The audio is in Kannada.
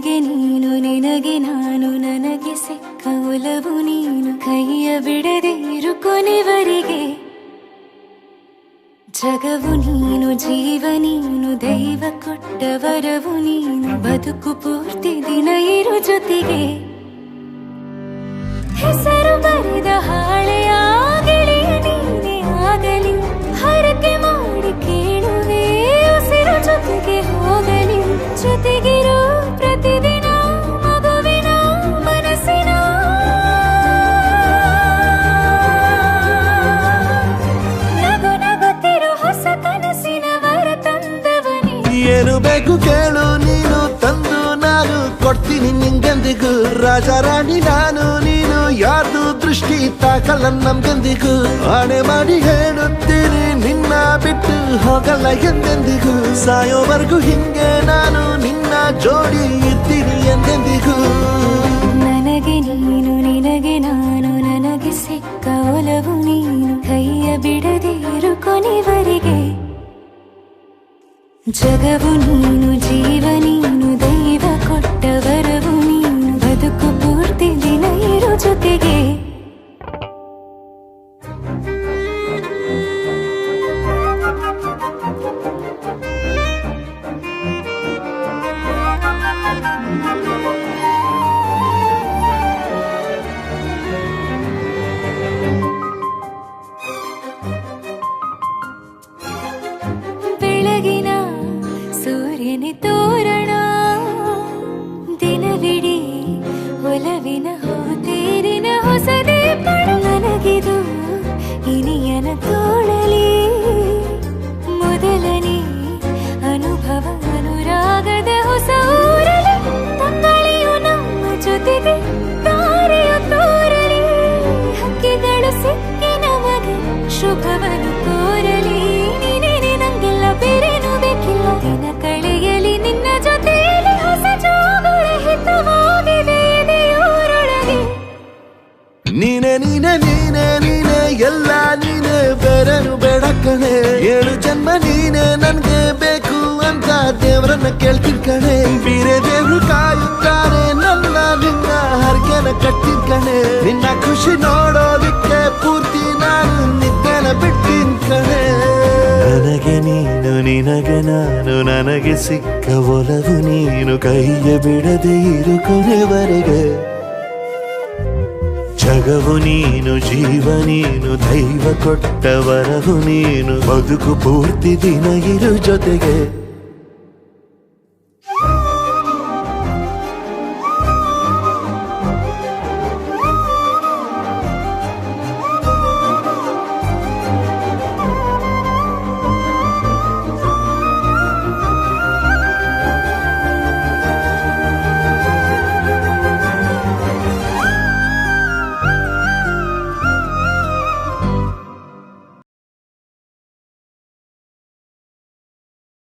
ನನಗೆ ನೀನು ನಿನಗೆ ನಾನು ನನಗೆ ಸಿಕ್ಕ ಒಲವು ನೀನು ಕೈಯ ಬಿಡದೆ ಇರು ಕೊನೆವರೆಗೆ ಜಗವು ನೀನು ಜೀವ ನೀನು ದೈವ ಕೊಟ್ಟ ವರವು ನೀನು ಬದುಕು ಪೂರ್ತಿ ದಿನ ಇರು ಜೊತೆಗೆ ಹೆಸರು ಬರೆದ ಹಾಳೆಯ ಗೆಳೆಯ ನೀನೇ ಆಗಲಿ ಹರಕೆ ಮಾಡಿ ಕೇಳುವೆ ಉಸಿರು ಜೊತೆಗೆ ಹೋಗಲಿ ಜೊತೆಗಿರೋ ಪ್ರತಿದಿನ ಮಗುವಿನ ಮನಸ್ಸಿನ ನಗು ನಗುತ್ತಿರೋ ಹೊಸ ಕನಸಿನ ವರ ತಂದವನೇ ಏನು ಬೇಕು ಕೇಳು ನೀನು ತಂದು ನಾನು ಕೊಡ್ತೀನಿ ನಿಂಗೆಂದಿಗೂ ರಾಜ ರಾಣಿ ನಾನು ನೀನು ಯಾರ್ದು ದೃಷ್ಟಿ ತಾಕಲ್ಲ ನಮ್ಗೆಂದಿಗೂ ಆಣೆ ಮಾಡಿ ಹೇಳುತ್ತೀನಿ ನಿನ್ನ ಬಿಟ್ಟು ಹೋಗಲ್ಲ ಎಂದೆಂದಿಗೂ ಸಾಯೋವರೆಗೂ ಹಿಂಗೆ ನಾನು ನಿನ್ನ ಜೋಡಿ ಇರ್ತೀನಿ ಎಂದೆಂದಿಗೂ ನನಗೆ ನೀನು ನಿನಗೆ ನಾನು ನನಗೆ ಸಿಕ್ಕ ಒಲವು ನೀನು ಕೈಯ ಬಿಡದೆ ಇರು ಕೊನೆವರೆಗೆ ಜಗವು ನೀನು ಜೀವ ನೀನು ದೈವ ಕೊಟ್ಟ ವರವು ನೀನು ಬದುಕು ಪೂರ್ತಿ ದಿನ ಇರು ಜೊತೆಗೆ ಬೆಳಗಿನ ಸೂರ್ಯನ ತೋರಣ ದಿನವಿಡೀ ಒಲವಿನ ಹೋತೇರಿನ ಹೊಸದೇ ಪಡ ನನಗಿದು ಇನಿಯನ ತೋಳಲಿ ಮೊದಲನೇ ಅನುಭವ ಅನುರಾಗದ ಹೊಸ ಊರಲಿ ತಂಗಳಿಯು ನಮ್ಮ ಜೊತೆಗೆ ತಾರೆಯು ತೋರಲಿ ಹಕ್ಕಿಗಳು ಸಿಕ್ಕಿ ನಮಗೆ ಶುಭವನ್ನು ಕೋರಲಿ ಬೇರೇನು ಬೇಕಿಲ್ಲ ದಿನ ಕಳೆಯಲಿ ನಿನ್ನ ಜೊತೆಯಲ್ಲಿ ಹೊಸ ಜೋಗುಳ ಹಿತವಾಗಿದೆ ದೇವರೊಳಗೆ ನೀನೆ ನೀನೆ ನೀನೆ ನೀನೆ ಎಲ್ಲ ನೀನೆ ಬೇರೆನು ಬೇಡ ಕಣೆ 7 ಜನ್ಮ ನೀನೆ ನನ್ಗೆ ಬೇಕು ಅಂತ ದೇವರನ್ನ ಕೇಳ್ತೀನಿ ಕಣೆ ಬೇರೆ ದೇವ್ರು ಕಾಯುತ್ತಾರೆ ನನ್ನ ನಿನ್ನ ಹರಕೆನ ಕಟ್ಟಿನ ಕಣೆ ನಿನ್ನ ಖುಷಿ ನೋಡೋದಿಕ್ಕೆ ಪೂರ್ತಿ ನಾನು ನಿದ್ದೆನ ಬಿಟ್ಟಿನ್ ಕಣೆ ನನಗೆ ನೀನು ನಿನಗೆ ನಾನು ನನಗೆ ಸಿಕ್ಕ ಒಲವು ನೀನು ಕೈಯ ಬಿಡದೆ ಇರು ಕೊನೆವರೆಗೆ ಜಗವು ನೀನು ಜೀವ ನೀನು ದೈವ ಕೊಟ್ಟ ವರವು ನೀನು ಬದುಕು ಪೂರ್ತಿ ದಿನ ಇರು ಜೊತೆಗೆ